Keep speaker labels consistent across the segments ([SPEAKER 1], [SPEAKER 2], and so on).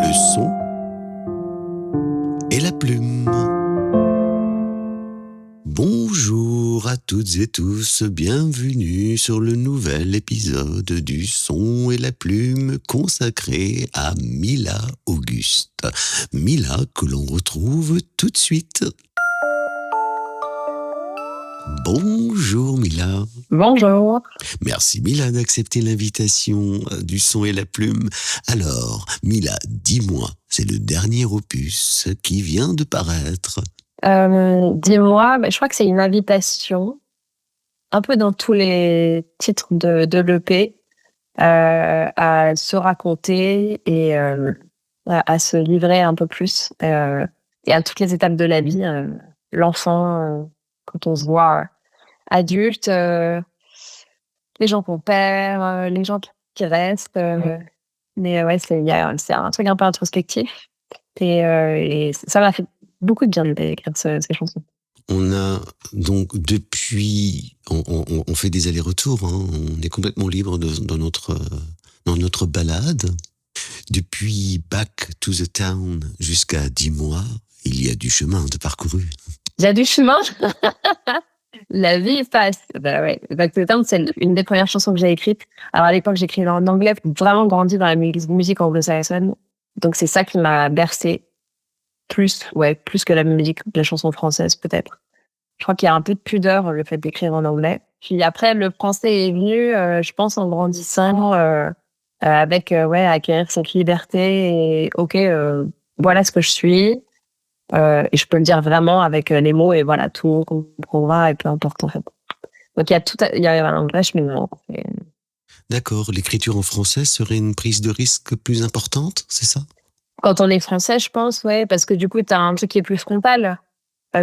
[SPEAKER 1] le son et la plume. Bonjour à toutes et tous, bienvenue sur le nouvel épisode du son et la plume consacré à Mila Auguste. Mila que l'on retrouve tout de suite. Bonjour Mila.
[SPEAKER 2] Bonjour.
[SPEAKER 1] Merci Mila d'accepter l'invitation du son et la plume. Alors Mila, dis-moi, c'est le dernier opus qui vient de paraître.
[SPEAKER 2] Dis-moi, je crois que c'est une invitation, un peu dans tous les titres de l'EP, à se raconter et à se livrer un peu plus et à toutes les étapes de la vie. L'enfant, quand on se voit adulte, les gens qu'on perd, les gens qui restent. Mais ouais, c'est un truc un peu introspectif. Et ça m'a fait beaucoup de bien d'écrire ces chansons.
[SPEAKER 1] On a donc depuis, on fait des allers-retours, hein, on est complètement libre dans notre balade. Depuis Back to the Town jusqu'à 10 mois, il y a du chemin de parcouru.
[SPEAKER 2] Il y a du chemin. La vie passe. Bah ouais. Back to the Town, c'est une des premières chansons que j'ai écrites. Alors à l'époque, j'écrivais en anglais, vraiment grandi dans la musique anglo-saxonne. Donc c'est ça qui m'a bercée. Plus que la musique, la chanson française peut-être. Je crois qu'il y a un peu de pudeur le fait d'écrire en anglais. Puis après, le français est venu, je pense, en grandissant, avec acquérir cette liberté et voilà ce que je suis. Et je peux le dire vraiment avec les mots et voilà tout qu'on va et peu importe en fait. Donc il y a un vrai cheminement.
[SPEAKER 1] D'accord, l'écriture en français serait une prise de risque plus importante, c'est ça?
[SPEAKER 2] Quand on est français, je pense, ouais, parce que du coup, t'as un truc qui est plus frontal.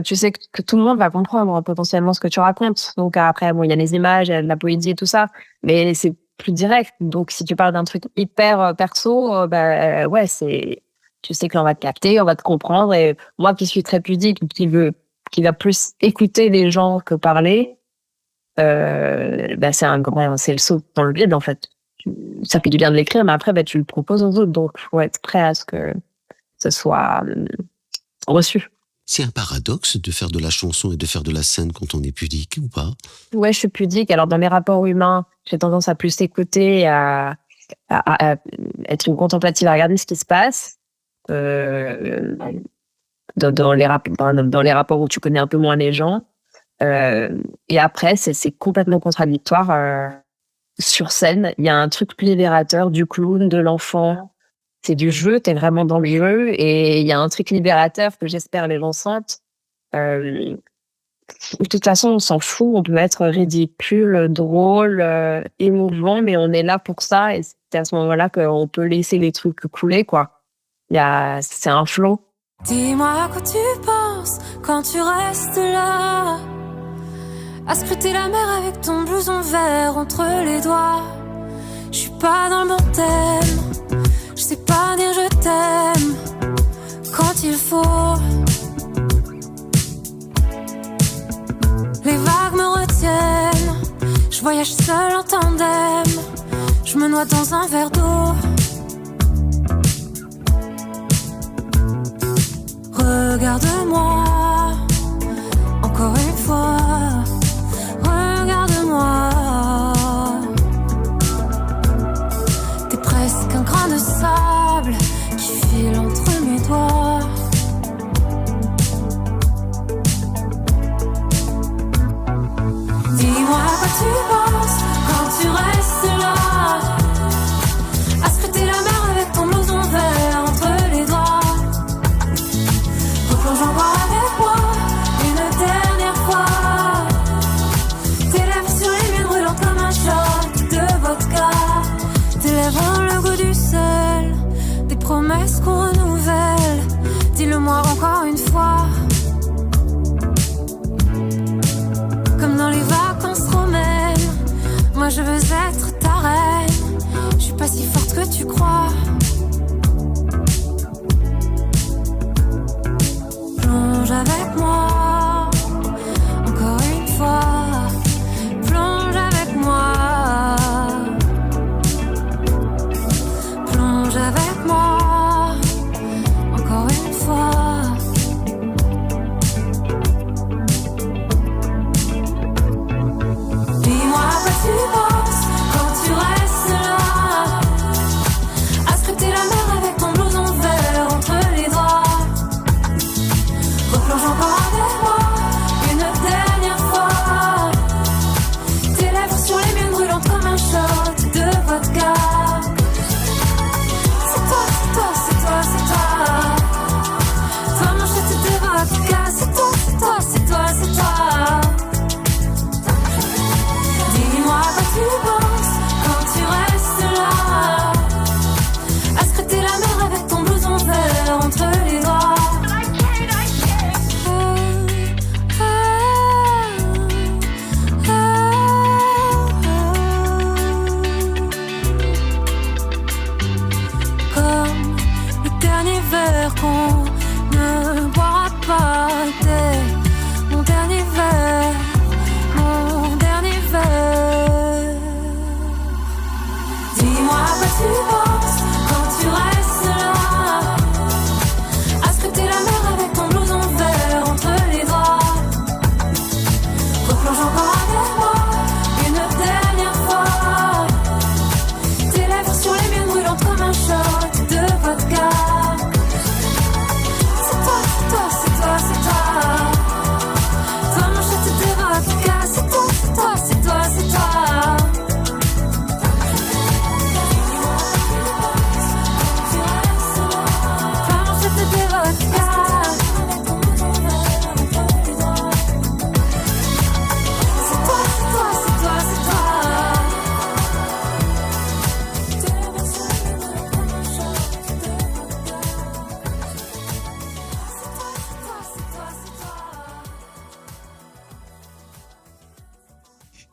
[SPEAKER 2] Tu sais que tout le monde va comprendre potentiellement ce que tu racontes. Donc après, bon, il y a les images, il y a de la poésie et tout ça, mais c'est plus direct. Donc si tu parles d'un truc hyper perso, tu sais qu'on va te capter, on va te comprendre. Et moi qui suis très pudique, qui va plus écouter les gens que parler, c'est le saut dans le vide en fait. Ça fait du bien de l'écrire, mais après, tu le proposes aux autres. Donc, il faut être prêt à ce que ce soit reçu.
[SPEAKER 1] C'est un paradoxe de faire de la chanson et de faire de la scène quand on est pudique ou pas?
[SPEAKER 2] Ouais, je suis pudique. Alors, dans mes rapports humains, j'ai tendance à plus écouter, à être une contemplative, à regarder ce qui se passe. Dans les rapports où tu connais un peu moins les gens. Et après, c'est complètement contradictoire. Sur scène, il y a un truc plus libérateur du clown, de l'enfant. C'est du jeu, t'es vraiment dans le jeu. Et il y a un truc libérateur que j'espère les gens sentent. De toute façon, on s'en fout. On peut être ridicule, drôle, émouvant, mais on est là pour ça. Et c'est à ce moment-là qu'on peut laisser les trucs couler, quoi. C'est un flow.
[SPEAKER 3] Dis-moi à quoi tu penses quand tu restes là, à scruter la mer avec ton blouson vert entre les doigts. Je suis pas dans le bon thème, je sais pas dire je t'aime quand il faut. Les vagues me retiennent, je voyage seul en tandem, je me noie dans un verre d'eau. Regarde-moi, encore une fois. Regarde-moi, t'es presque un grain de sable qui file entre mes doigts. Dis-moi à quoi tu penses quand tu restes là, à scruter la mer avec ton blouson vert entre les doigts. Replonge encore avec moi une dernière fois. Tes lèvres ont le goût du sel, des promesses qu'on renouvelle. Dis-le-moi encore une fois. Comme dans les vacances romaines, moi je veux être ta reine. Je suis pas si forte que tu crois. Plonge avec moi, encore une fois. Plonge avec moi. Plonge avec moi.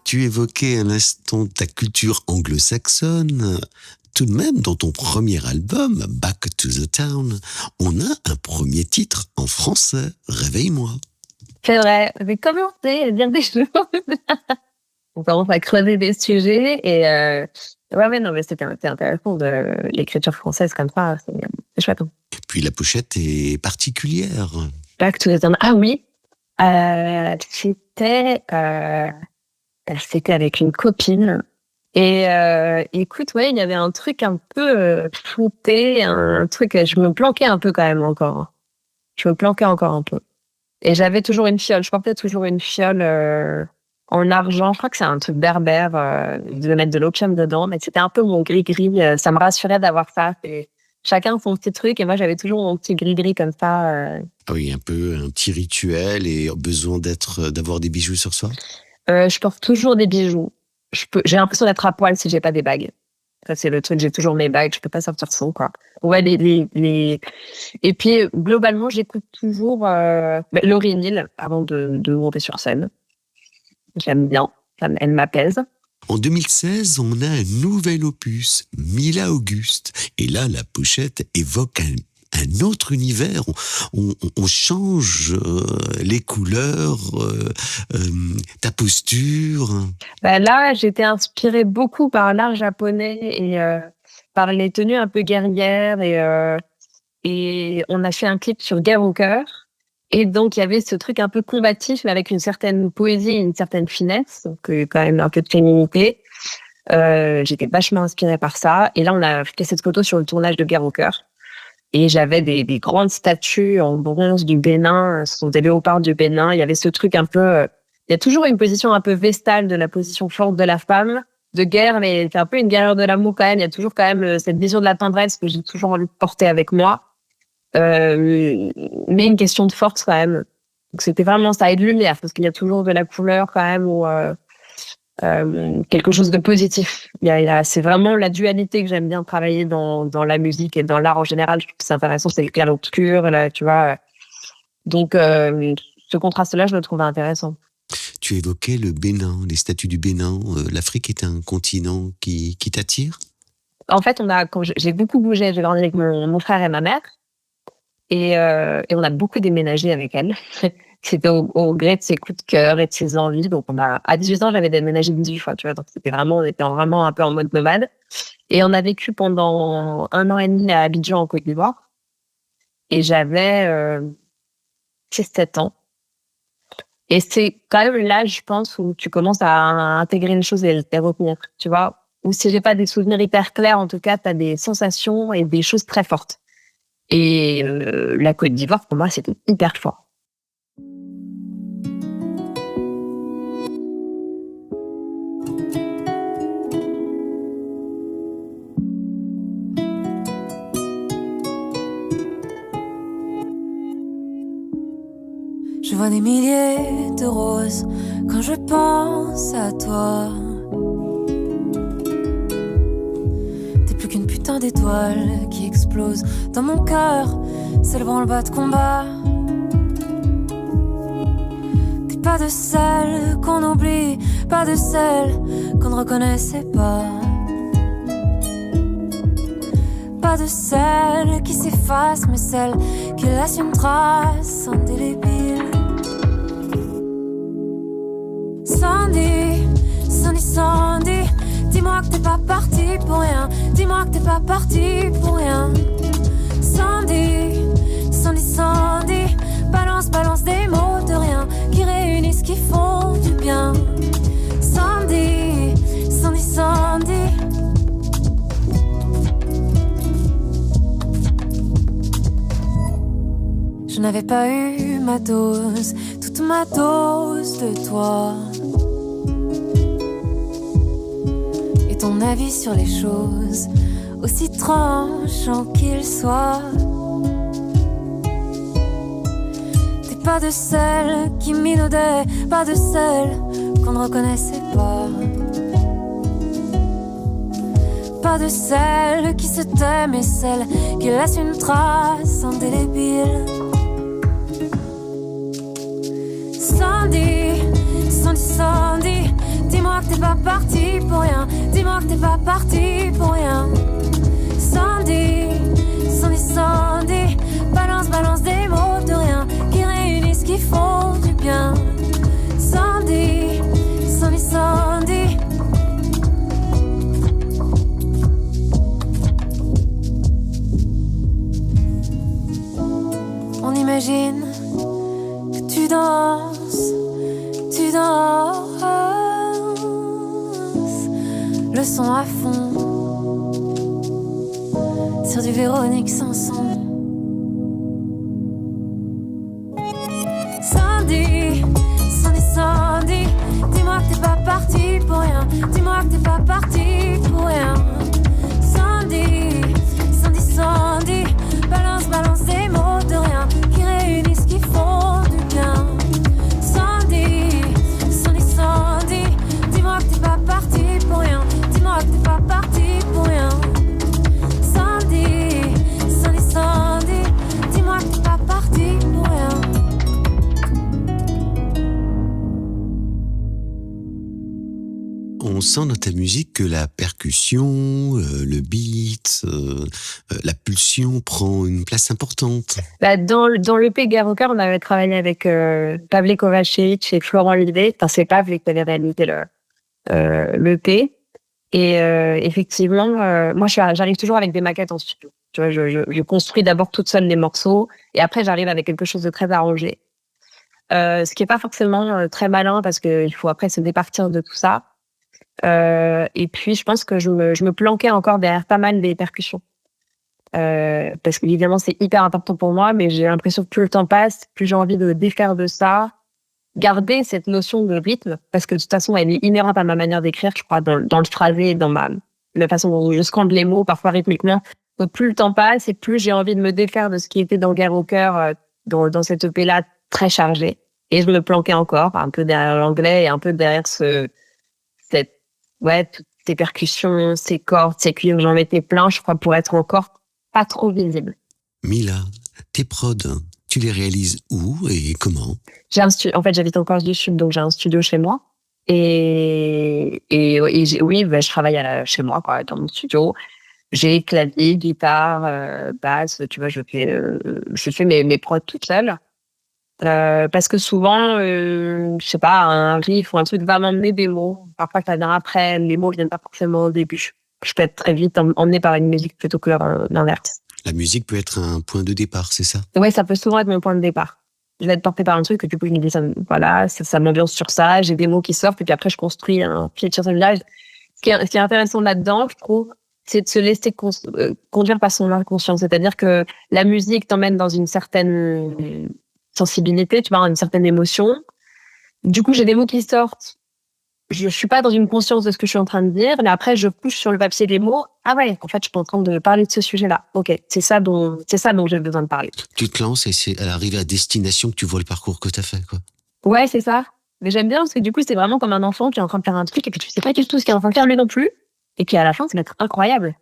[SPEAKER 1] Tu évoquais à l'instant ta culture anglo-saxonne. Tout de même, dans ton premier album, Back to the Town, on a un premier titre en français, Réveille-moi.
[SPEAKER 2] C'est vrai, j'ai commencé à dire des choses. On commence à creuser des sujets et ouais, non, mais c'était intéressant de l'écriture française comme ça, c'est chouette.
[SPEAKER 1] Puis la pochette est particulière.
[SPEAKER 2] Back to the Town. Ah oui, c'était avec une copine. Et écoute, ouais, il y avait un truc un peu flouté, un truc, je me planquais un peu quand même encore. Je me planquais encore un peu. Et j'avais toujours une fiole, je portais toujours une fiole en argent. Je crois que c'est un truc berbère de mettre de l'opium dedans, mais c'était un peu mon gris-gris. Ça me rassurait d'avoir ça. Et chacun son petit truc, et moi j'avais toujours mon petit gris-gris comme ça.
[SPEAKER 1] Ah oui, un peu un petit rituel et besoin d'avoir des bijoux sur soi.
[SPEAKER 2] Je porte toujours des bijoux. J'ai l'impression d'être à poil si j'ai pas des bagues. Ça, c'est le truc, j'ai toujours mes bagues, je peux pas sortir sans, quoi. Ouais, et puis, globalement, j'écoute toujours, Laurie Neal avant de monter sur scène. J'aime bien. Elle m'apaise.
[SPEAKER 1] En 2016, on a un nouvel opus, Mila Auguste. Et là, la pochette évoque un autre univers. On change les couleurs, ta posture.
[SPEAKER 2] Là, j'étais inspirée beaucoup par l'art japonais et par les tenues un peu guerrières et on a fait un clip sur Guerre au cœur. Et donc, il y avait ce truc un peu combatif, mais avec une certaine poésie, une certaine finesse, donc quand même un peu de féminité. J'étais vachement inspirée par ça. Et là, on a fait cette photo sur le tournage de Guerre au cœur. Et j'avais des grandes statues en bronze du Bénin, ce sont des léopards du Bénin. Il y avait ce truc un peu... il y a toujours une position un peu vestale de la position forte de la femme, de guerre, mais c'est un peu une guerrière de l'amour quand même. Il y a toujours quand même cette vision de la tendresse que j'ai toujours envie de porter avec moi. Mais une question de force quand même. Donc c'était vraiment ça, et de lumière, parce qu'il y a toujours de la couleur quand même, ou quelque chose de positif. C'est vraiment la dualité que j'aime bien travailler dans la musique et dans l'art en général. Je trouve que c'est intéressant, c'est le clair-obscur, là, tu vois. Donc, ce contraste-là, je le trouve intéressant.
[SPEAKER 1] Tu évoquais le Bénin, les statues du Bénin. L'Afrique est un continent qui t'attire ?
[SPEAKER 2] En fait, quand j'ai beaucoup bougé, j'ai grandi avec mon frère et ma mère. Et on a beaucoup déménagé avec elle. C'était au gré de ses coups de cœur et de ses envies. Donc, à 18 ans, j'avais déménagé 18 fois, tu vois. Donc, on était vraiment un peu en mode nomade. Et on a vécu pendant 1 an et demi à Abidjan, en Côte d'Ivoire. Et j'avais 6-7 ans. Et c'est quand même là, je pense, où tu commences à intégrer une chose et les retenir, tu vois. Ou si j'ai pas des souvenirs hyper clairs, en tout cas, t'as des sensations et des choses très fortes. Et la Côte d'Ivoire, pour moi, c'était hyper fort.
[SPEAKER 3] Je vois des milliers de roses quand je pense à toi. T'es plus qu'une putain d'étoile qui explose dans mon cœur, c'est le branle-bas de combat. T'es pas de celle qu'on oublie, pas de celle qu'on ne reconnaissait pas. Pas de celle qui s'efface, mais celle qui laisse une trace indélébile. Sandy, Sandy, Sandy, dis-moi que t'es pas parti pour rien. Dis-moi que t'es pas parti pour rien. Sandy, Sandy, Sandy, balance, balance des mots de rien qui réunissent, qui font du bien. Sandy, Sandy, Sandy. Je n'avais pas eu ma dose, toute ma dose de toi. Et ton avis sur les choses, aussi tranchant qu'il soit. T'es pas de celle qui minaudait, pas de celle qu'on ne reconnaissait pas. Pas de celle qui se tait, mais celle qui laisse une trace indélébile. Sandy, Sandy, Sandy, dis-moi que t'es pas parti pour rien. Dis-moi que t'es pas parti pour rien. Sandy, Sandy, Sandy, balance, balance des mots de rien qui réunissent, qui font du bien. Sandy, Sandy, Sandy. On imagine que tu danses, le son à fond sur du Véronique Sanson. Sandy, Sandy, Sandy, dis-moi que t'es pas parti pour rien. Dis-moi que t'es pas parti pour rien. Sandy, Sandy, Sandy, balance, balance des mots de rien qui réunissent, qui font du bien. Sandy, Sandy, Sandy, dis-moi que t'es pas parti pour rien. Dis-moi que t'es pas parti pour rien. Sandy, Sandy, Sandy, dis-moi que t'es pas parti pour rien.
[SPEAKER 1] On sent dans ta musique que la percussion, le beat, la pulsion prend une place importante.
[SPEAKER 2] Dans l'EP Gare au cœur, on avait travaillé avec Pavle Kovacevic et Florent Livet. Enfin, c'est Pavle qui avait réalisé l'EP. Et effectivement, moi, j'arrive toujours avec des maquettes en studio. Tu vois, je construis d'abord toute seule les morceaux et après, j'arrive avec quelque chose de très arrangé. Ce qui est pas forcément très malin parce qu'il faut après se départir de tout ça. Et puis, je pense que je me planquais encore derrière pas mal des percussions. Parce qu'évidemment, c'est hyper important pour moi, mais j'ai l'impression que plus le temps passe, plus j'ai envie de défaire de ça, garder cette notion de rythme, parce que de toute façon, elle est inhérente à ma manière d'écrire, je crois, dans le phrasé, dans la façon dont je scande les mots, parfois rythmiquement. Donc, plus le temps passe et plus j'ai envie de me défaire de ce qui était dans Gare au cœur, dans cette EP-là très chargée. Et je me planquais encore, un peu derrière l'anglais et un peu derrière toutes ces percussions, ces cordes, ces cuivres, j'en mettais plein, je crois, pour être encore pas trop visible.
[SPEAKER 1] Mila, tes prods, tu les réalises où et comment?
[SPEAKER 2] En fait, j'habite en Corse du Sud, donc j'ai un studio chez moi. Oui, je travaille chez moi, quoi, dans mon studio. J'ai clavier, guitare, basse, tu vois, je fais mes prods toute seule. Parce que souvent, je sais pas, un riff ou un truc va m'emmener des mots. Parfois, que après, les mots viennent pas forcément au début. Je peux être très vite emmenée par une musique plutôt que l'inverse.
[SPEAKER 1] La musique peut être un point de départ, c'est ça?
[SPEAKER 2] Ouais, ça peut souvent être mon point de départ. Je vais être portée par un truc que du coup, je me dis, ça m'ambiance sur ça, j'ai des mots qui sortent, et puis après, je construis un fil sur ce village. Ce qui est intéressant là-dedans, je trouve, c'est de se laisser conduire par son inconscient. C'est-à-dire que la musique t'emmène dans une certaine sensibilité, tu vois, une certaine émotion. Du coup, j'ai des mots qui sortent. Je suis pas dans une conscience de ce que je suis en train de dire, mais après, je couche sur le papier des mots. Ah ouais, en fait, je suis en train de parler de ce sujet-là. Ok, c'est ça dont j'ai besoin de parler.
[SPEAKER 1] Tu te lances et c'est à l'arrivée à destination que tu vois le parcours que tu as fait, quoi.
[SPEAKER 2] Ouais, c'est ça. Mais j'aime bien parce que du coup, c'est vraiment comme un enfant qui est en train de faire un truc et que tu sais pas du tout ce qu'il est en train de faire lui non plus. Et qui, à la fin, ça va être incroyable.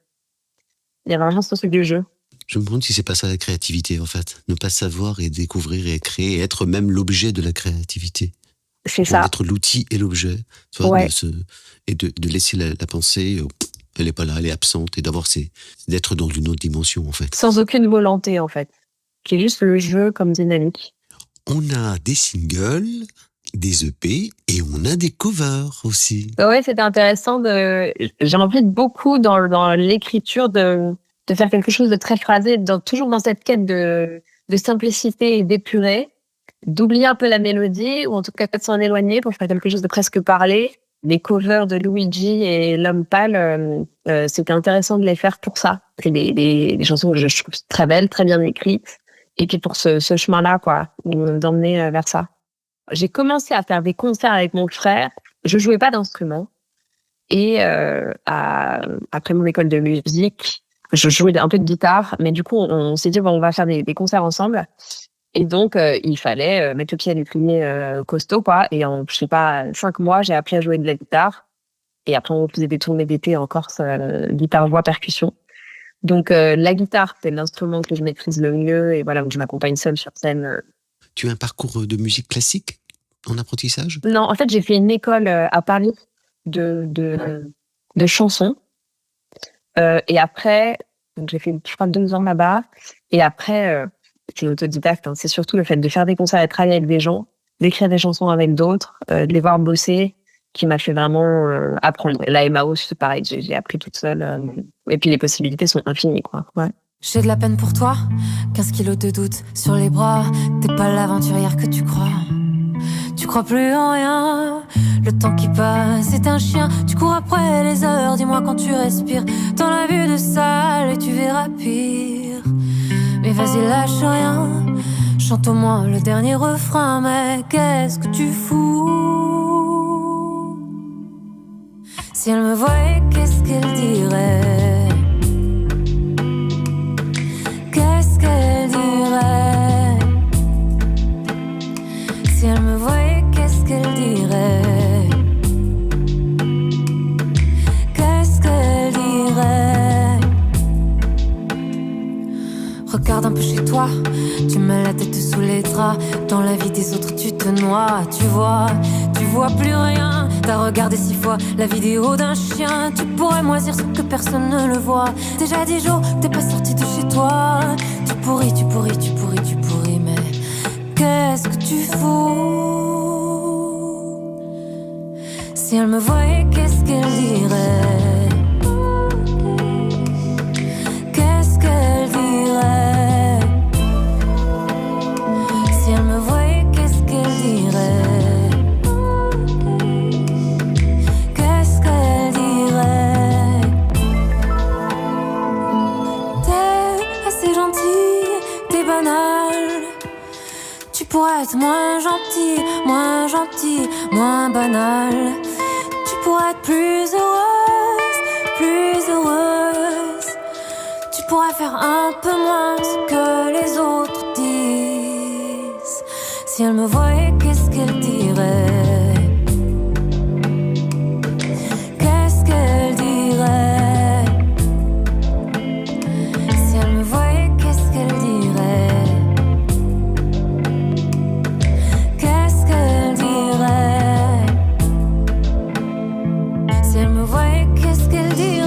[SPEAKER 2] Il y a vraiment ce truc du jeu.
[SPEAKER 1] Je me demande si c'est pas ça la créativité, en fait. Ne pas savoir et découvrir et créer et être même l'objet de la créativité.
[SPEAKER 2] C'est ça.
[SPEAKER 1] Être l'outil et l'objet. Tu vois,
[SPEAKER 2] ouais.
[SPEAKER 1] de laisser la pensée, elle est pas là, elle est absente, et d'être dans une autre dimension, en fait.
[SPEAKER 2] Sans aucune volonté, en fait. C'est juste le jeu comme dynamique.
[SPEAKER 1] On a des singles, des EP, et on a des covers aussi.
[SPEAKER 2] Ouais, c'était intéressant j'ai envie beaucoup dans l'écriture de faire quelque chose de très phrasé, toujours dans cette quête de simplicité et d'épuré, d'oublier un peu la mélodie, ou en tout cas de s'en éloigner pour faire quelque chose de presque parlé. Les covers de Luigi et L'Homme Pâle, c'était intéressant de les faire pour ça. C'est des chansons que je trouve très belles, très bien écrites, et puis pour ce chemin-là, quoi, d'emmener vers ça. J'ai commencé à faire des concerts avec mon frère. Je jouais pas d'instrument. Et après mon école de musique, je jouais un peu de guitare, mais du coup, on s'est dit, bon, on va faire des concerts ensemble. Et donc, il fallait mettre le pied à l'étrier costaud, quoi. Et en, je sais pas, 5 mois, j'ai appris à jouer de la guitare. Et après, on faisait des tournées d'été en Corse, guitare, voix, percussion. Donc, la guitare, c'est l'instrument que je maîtrise le mieux. Et voilà, donc je m'accompagne seule sur scène.
[SPEAKER 1] Tu as un parcours de musique classique en apprentissage?
[SPEAKER 2] Non, en fait, j'ai fait une école à Paris de chansons. Et après, donc j'ai fait, je crois, 2 ans là-bas. Et après, c'est autodidacte. Hein. C'est surtout le fait de faire des concerts et de travailler avec des gens, d'écrire des chansons avec d'autres, de les voir bosser, qui m'a fait vraiment apprendre. Et la Emmaüs, c'est pareil, j'ai appris toute seule. Et puis les possibilités sont infinies, quoi. Ouais.
[SPEAKER 3] J'ai de la peine pour toi, 15 kilos de doute sur les bras. T'es pas l'aventurière que tu crois. Tu crois plus en rien. Le temps qui passe, c'est un chien. Tu cours après les heures, dis-moi quand tu respires. Dans la vue de salle et tu verras pire. Mais vas-y, lâche rien. Chante au moins le dernier refrain. Mais qu'est-ce que tu fous? Si elle me voyait, qu'est-ce qu'elle dirait? Qu'est-ce qu'elle dirait? Si elle me voyait, qu'est-ce qu'elle dirait? Qu'est-ce qu'elle dirait? Regarde un peu chez toi, tu mets la tête sous les draps. Dans la vie des autres tu te noies. Tu vois plus rien. T'as regardé 6 fois la vidéo d'un chien. Tu pourrais moisir sans que personne ne le voit. Déjà 10 jours, t'es pas sorti de chez toi. Tu pourris, mais qu'est-ce que tu fous? Si elle me voyait, qu'est-ce qu'elle dirait? Qu'est-ce qu'elle dirait? Si elle me voyait, qu'est-ce qu'elle dirait? Qu'est-ce qu'elle dirait? T'es assez gentille, t'es banale. Tu pourrais être moins gentil, moins banal. Tu pourrais être plus heureuse. Tu pourrais faire un peu moins ce que les autres disent. Si elle me voyait, qu'est-ce qu'elle dirait? Qu'est-ce qu'elle dirait? Si elle me voyait, qu'est-ce qu'elle dirait? Qu'est-ce qu'elle dirait? Si elle me voyait, qu'est-ce qu'elle dirait?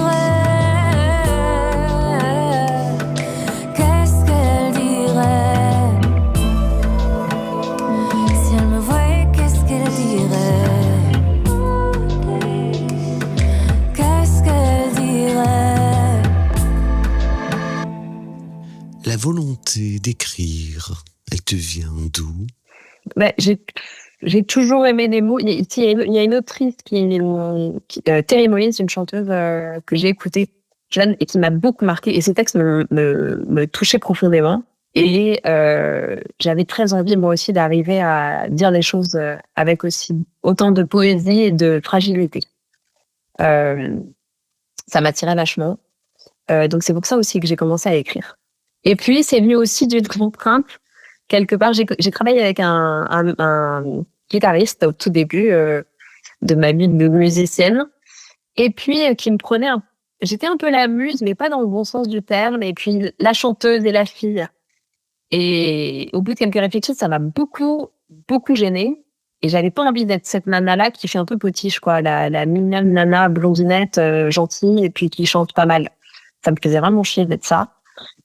[SPEAKER 3] Qu'est-ce qu'elle dirait? Si elle me voyait, qu'est-ce qu'elle dirait? Qu'est-ce qu'elle dirait?
[SPEAKER 1] La volonté d'écrire, elle te vient d'où?
[SPEAKER 2] Bah, j'ai toujours aimé les mots. Il y a une autrice Terry Moyens, c'est une chanteuse que j'ai écoutée jeune et qui m'a beaucoup marquée. Et ses textes me touchaient profondément. Et j'avais très envie, moi aussi, d'arriver à dire des choses avec aussi autant de poésie et de fragilité. Ça m'attirait vachement. Donc c'est pour ça aussi que j'ai commencé à écrire. Et puis, c'est venu aussi d'une contrainte. Quelque part, j'ai travaillé avec un guitariste au tout début de ma vie de musicienne. Et puis, qui me prenait j'étais un peu la muse, mais pas dans le bon sens du terme. Et puis, la chanteuse et la fille. Et au bout de quelques réflexions, ça m'a beaucoup gênée. Et j'avais pas envie d'être cette nana-là qui fait un peu potiche, quoi. La mignonne nana blondinette, gentille, et puis qui chante pas mal. Ça me faisait vraiment chier d'être ça.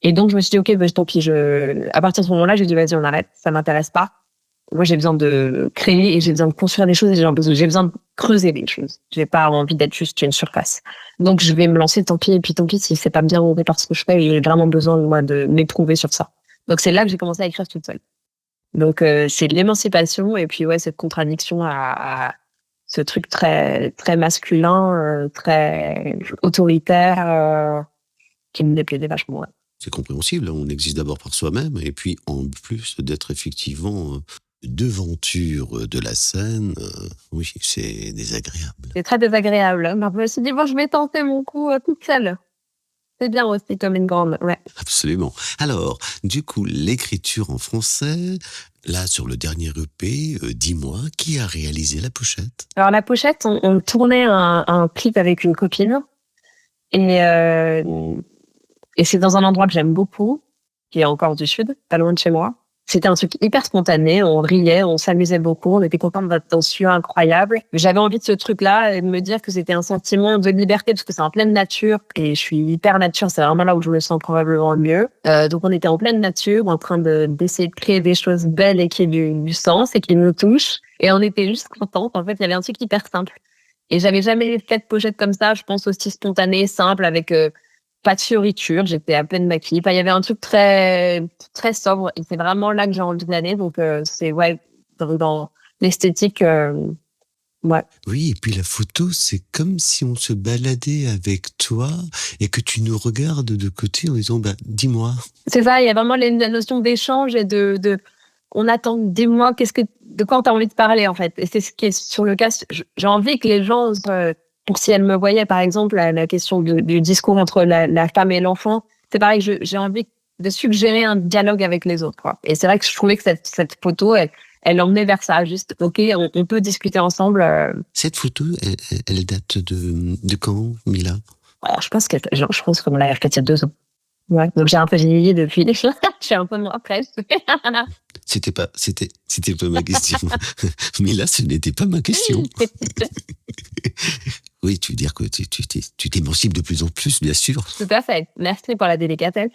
[SPEAKER 2] Et donc, je me suis dit, OK, bah, tant pis, à partir de ce moment-là, j'ai dit, vas-y, on arrête. Ça m'intéresse pas. Moi, j'ai besoin de créer et j'ai besoin de construire des choses et j'ai besoin de creuser des choses. J'ai pas envie d'être juste une surface. Donc, je vais me lancer, tant pis, et puis tant pis si c'est pas bien au départ ce que je fais, j'ai vraiment besoin, moi, de m'éprouver sur ça. Donc, c'est là que j'ai commencé à écrire toute seule. Donc, c'est de l'émancipation et puis, ouais, cette contradiction à ce truc très, très masculin, très autoritaire, qui me déplaisait vachement, ouais.
[SPEAKER 1] C'est compréhensible, on existe d'abord par soi-même, et puis en plus d'être effectivement devanture de la scène, oui, c'est désagréable.
[SPEAKER 2] C'est très désagréable. Hein. Je me suis dit, bon, je vais tenter mon coup toute seule. C'est bien aussi comme une grande, ouais.
[SPEAKER 1] Absolument. Alors, du coup, l'écriture en français, là, sur le dernier EP, dis-moi, qui a réalisé la pochette?
[SPEAKER 2] Alors, la pochette, on tournait un clip avec une copine, et c'est dans un endroit que j'aime beaucoup, qui est en Corse du Sud, pas loin de chez moi. C'était un truc hyper spontané, on riait, on s'amusait beaucoup, on était contents de notre tension incroyable. J'avais envie de ce truc-là et de me dire que c'était un sentiment de liberté parce que c'est en pleine nature et je suis hyper nature, c'est vraiment là où je me sens probablement le mieux. Donc on était en pleine nature, en train d'essayer de créer des choses belles et qui aient du sens et qui nous touchent. Et on était juste contentes. En fait, il y avait un truc hyper simple. Et j'avais jamais fait de pochette comme ça, je pense aussi spontané, simple, avec pas de fioriture, j'étais à peine maquillée. Enfin, il y avait un truc très très sobre et c'est vraiment là que j'ai envie d'aller. Donc c'est dans l'esthétique, ouais.
[SPEAKER 1] Oui, et puis la photo, c'est comme si on se baladait avec toi et que tu nous regardes de côté en disant dis-moi.
[SPEAKER 2] C'est ça, il y a vraiment la notion d'échange et de on attend, dis-moi de quoi t'as envie de parler en fait. Et c'est ce qui est sur le cas. J'ai envie que les gens pour si elles me voyaient, par exemple, la question du discours entre la femme et l'enfant, c'est pareil, j'ai envie de suggérer un dialogue avec les autres, quoi. Et c'est vrai que je trouvais que cette photo, elle emmenait vers ça, juste, ok, on peut discuter ensemble.
[SPEAKER 1] Cette photo, elle date de quand, Mila?
[SPEAKER 2] Alors, je pense qu'on l'a faite il y a 2 ans. Ouais, donc j'ai un peu vieilli depuis. Je suis un peu moins fraîche.
[SPEAKER 1] C'était pas ma question. Mila, ce n'était pas ma question. Oui, tu veux dire que tu t'émancipes de plus en plus, bien sûr.
[SPEAKER 2] Tout à fait. Merci pour la délicatesse.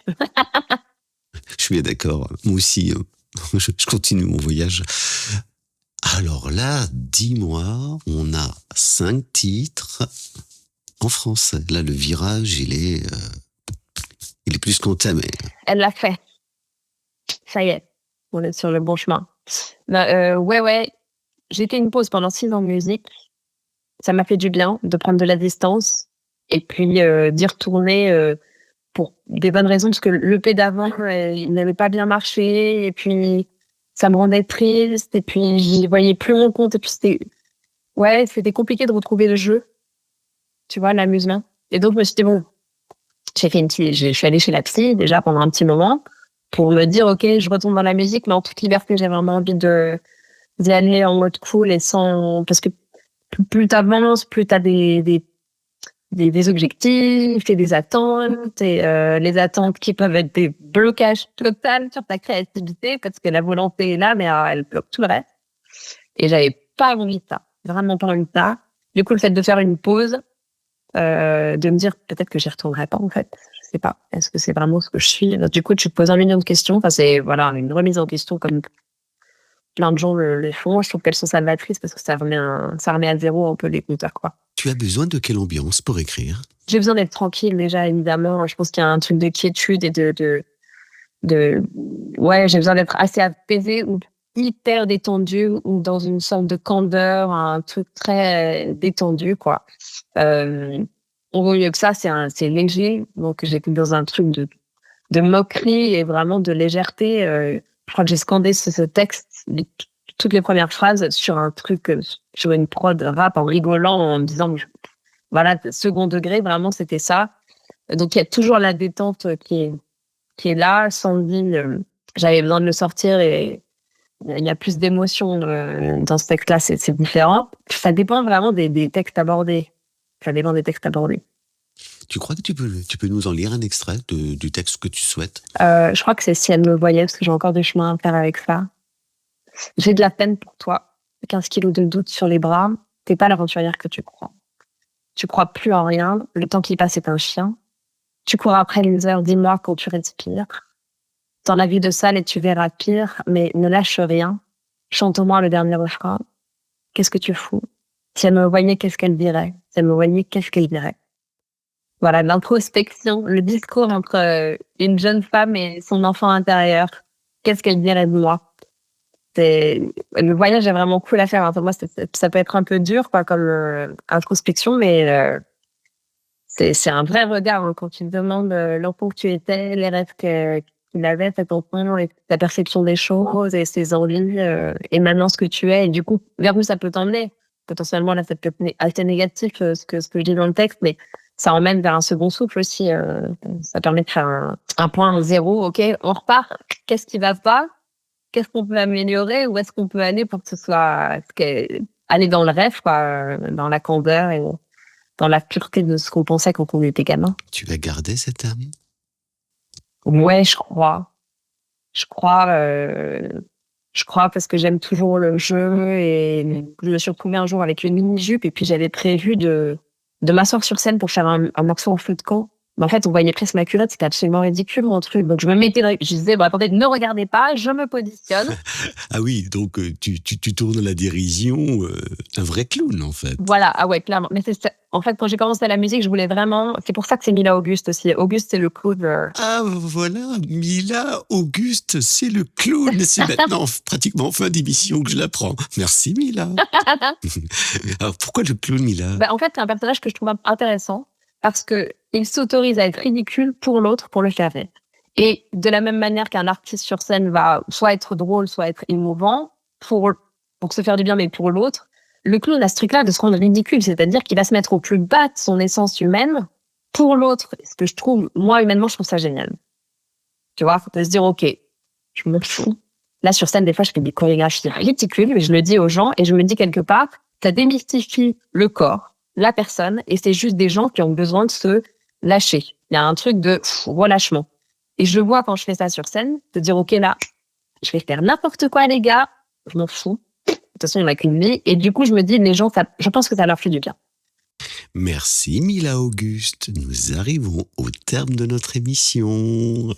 [SPEAKER 1] Je suis bien d'accord. Moi aussi, je continue mon voyage. Alors là, dis-moi, on a 5 titres en français. Là, le virage, il est plus qu'entamé.
[SPEAKER 2] Elle l'a fait. Ça y est, on est sur le bon chemin. Ouais. J'ai fait une pause pendant 6 ans de musique. Ça m'a fait du bien de prendre de la distance et puis d'y retourner pour des bonnes raisons, parce que l'EP d'avant, il n'avait pas bien marché et puis ça me rendait triste et puis j'y voyais plus mon compte et puis c'était compliqué de retrouver le jeu, tu vois, l'amusement. Et donc je me suis dit bon, je suis allée chez la psy déjà pendant un petit moment pour me dire ok, je retourne dans la musique mais en toute liberté. J'ai vraiment envie d'y aller en mode cool et sans, parce que plus t'avances, plus t'as des objectifs et des attentes et les attentes qui peuvent être des blocages totaux sur ta créativité parce que la volonté est là mais elle bloque tout le reste. Et j'avais pas envie de ça, vraiment pas envie de ça. Du coup, le fait de faire une pause, de me dire peut-être que j'y retournerai pas en fait, je sais pas, est-ce que c'est vraiment ce que je suis? Du coup, tu te poses 1 million de questions. Enfin, c'est une remise en question comme plein de gens le font. Je trouve qu'elles sont salvatrices parce que ça remet à zéro un peu les compteurs, quoi.
[SPEAKER 1] Tu as besoin de quelle ambiance pour écrire?
[SPEAKER 2] J'ai besoin d'être tranquille déjà, évidemment. Je pense qu'il y a un truc de quiétude et j'ai besoin d'être assez apaisée ou hyper détendue ou dans une sorte de candeur, un truc très détendu, quoi. Au mieux que ça, c'est léger. Donc, j'étais dans un truc de moquerie et vraiment de légèreté. Je crois que j'ai scandé ce texte, toutes les premières phrases sur un truc, sur une prod rap en rigolant, en me disant, voilà, second degré, vraiment, c'était ça. Donc, il y a toujours la détente qui est là. Sandy, j'avais besoin de le sortir et il y a plus d'émotion dans ce texte-là, c'est différent. Ça dépend vraiment des textes abordés. Ça dépend des textes abordés.
[SPEAKER 1] Tu crois que tu peux nous en lire un extrait du texte que tu souhaites?
[SPEAKER 2] Je crois que c'est Si elle me voyait, parce que j'ai encore du chemin à faire avec ça. J'ai de la peine pour toi. 15 kilos de doute sur les bras. T'es pas l'aventurière que tu crois. Tu crois plus en rien. Le temps qui passe est un chien. Tu cours après les heures, dis-moi quand tu respires. Dans la vie de salle et tu verras pire, mais ne lâche rien. Chante-moi le dernier refrain. Qu'est-ce que tu fous? Si elle me voyait, qu'est-ce qu'elle dirait? Si elle me voyait, qu'est-ce qu'elle dirait? Voilà, l'introspection, le discours entre une jeune femme et son enfant intérieur. Qu'est-ce qu'elle dirait de moi? Le voyage est vraiment cool à faire. Enfin, moi, ça peut être un peu dur, quoi, comme introspection, mais c'est un vrai regard hein, quand tu te demandes l'enfant que tu étais, les rêves qu'il avait, cet enfant, et ta perception des choses et ses envies, et maintenant ce que tu es. Et du coup, vers où ça peut t'emmener? Potentiellement, là, ça peut être assez négatif, ce que je dis dans le texte, mais ça emmène vers un second souffle aussi. Ça permet de faire un point zéro. OK, on repart. Qu'est-ce qui va pas? Qu'est-ce qu'on peut améliorer? Où est-ce qu'on peut aller pour que ce soit aller dans le rêve, quoi, dans la candeur et dans la pureté de ce qu'on pensait quand on était gamin.
[SPEAKER 1] Tu vas garder cette âme?
[SPEAKER 2] Ouais, je crois. Je crois, parce que j'aime toujours le jeu et je me suis retrouvée un jour avec une mini-jupe et puis j'avais prévu de m'asseoir sur scène pour faire un morceau en feu de camp. Mais en fait, on voyait presque ma culotte, c'était absolument ridicule, mon truc. Donc, je disais, bon, attendez, ne regardez pas, je me positionne.
[SPEAKER 1] Ah oui, donc tu tournes la dérision, un vrai clown en fait.
[SPEAKER 2] Voilà, ah ouais, clairement. Mais en fait, quand j'ai commencé la musique, je voulais vraiment. C'est pour ça que c'est Mila Auguste aussi. Auguste, c'est le clown.
[SPEAKER 1] Ah voilà, Mila Auguste, c'est le clown. C'est maintenant pratiquement fin d'émission que je l'apprends. Merci Mila. Alors pourquoi le clown, Mila?
[SPEAKER 2] En fait, c'est un personnage que je trouve intéressant parce que il s'autorise à être ridicule pour l'autre, pour le faire rire. Et de la même manière qu'un artiste sur scène va soit être drôle, soit être émouvant pour se faire du bien, mais pour l'autre, le clown a ce truc-là de se rendre ridicule, c'est-à-dire qu'il va se mettre au plus bas de son essence humaine pour l'autre. Ce que je trouve, moi, humainement, je trouve ça génial. Tu vois, faut se dire, ok, je me fous. Là, sur scène, des fois, je fais des chorégraphies ridicules, mais je le dis aux gens et je me dis quelque part, ça démystifie le corps, la personne, et c'est juste des gens qui ont besoin de se lâcher. Il y a un truc de relâchement. Et je le vois quand je fais ça sur scène, de dire, ok, là, je vais faire n'importe quoi, les gars, je m'en fous. De toute façon, il n'y en a qu'une vie. Et du coup, je me dis, les gens, je pense que ça leur fait du bien.
[SPEAKER 1] Merci Mila Auguste. Nous arrivons au terme de notre émission.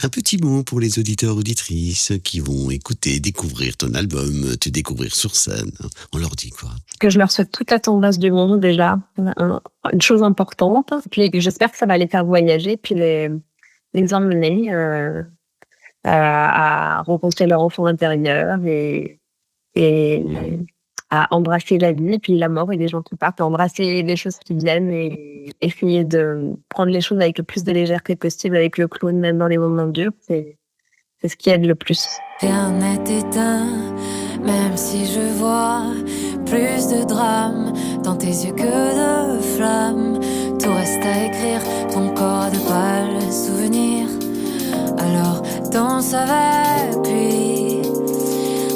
[SPEAKER 1] Un petit mot pour les auditeurs auditrices qui vont écouter, découvrir ton album, te découvrir sur scène. On leur dit quoi?
[SPEAKER 2] Que je leur souhaite toute la tendresse du monde déjà, une chose importante. Puis j'espère que ça va les faire voyager, puis les emmener à rencontrer leur enfant intérieur et à embrasser la vie, et puis la mort et les gens qui partent, à embrasser les choses qui viennent et essayer de prendre les choses avec le plus de légèreté possible, avec le clown, même dans les moments durs. C'est ce qui aide le plus.
[SPEAKER 3] Rien n'est éteint, même si je vois plus de drames dans tes yeux que de flammes. Tout reste à écrire, ton corps de pâle souvenir. Alors danse avec lui,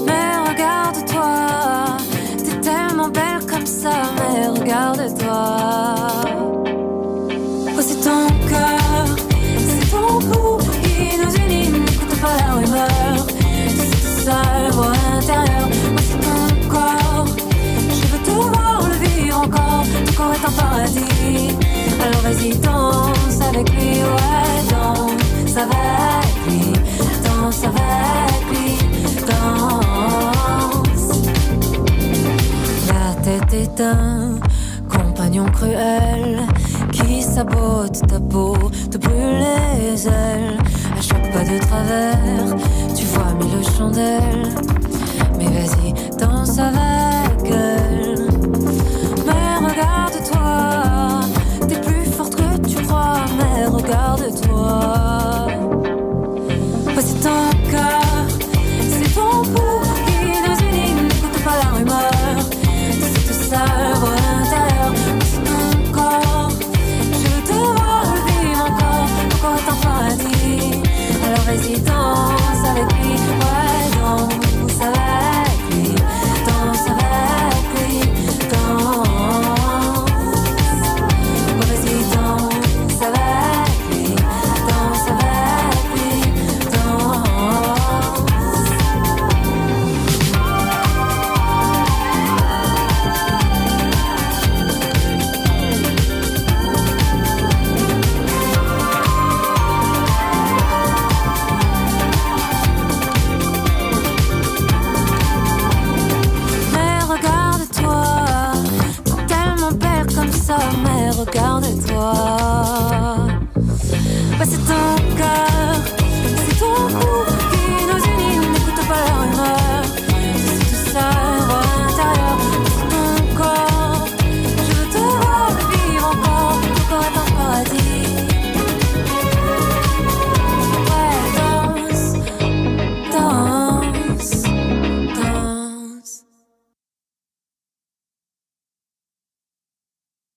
[SPEAKER 3] mais regarde-toi, t'es tellement belle comme ça, mais regarde-toi. Oh, c'est ton cœur, c'est ton cou qui nous unit, n'écoute pas la rumeur. C'est seule voix intérieure. Oh, c'est ton corps, je veux te voir le vivre encore. Ton corps est un paradis, alors vas-y danse avec lui, ouais, danse avec lui, danse avec lui, danse. La tête est un compagnon cruel qui sabote ta peau, te brûle les ailes. À chaque pas de travers, tu vois mille chandelles. Mais vas-y, danse avec elle. Mais regarde-toi, t'es plus forte que tu crois. Mais regarde-toi. Oh, c'est ton cœur, c'est ton pouls qui nous unit. N'écoute pas la rumeur de cette sale voix intérieure. Oh, c'est ton corps, je veux te voir le vivre encore. Ton corps est un paradis, alors vas-y danse avec lui. Ouais, danse avec lui, danse avec lui, danse. Oh, vas-y danse avec lui, danse avec lui, danse. Mais regarde-toi, t'es tellement belle comme ça, mais regarde-toi. Ouais, c'est ton cœur.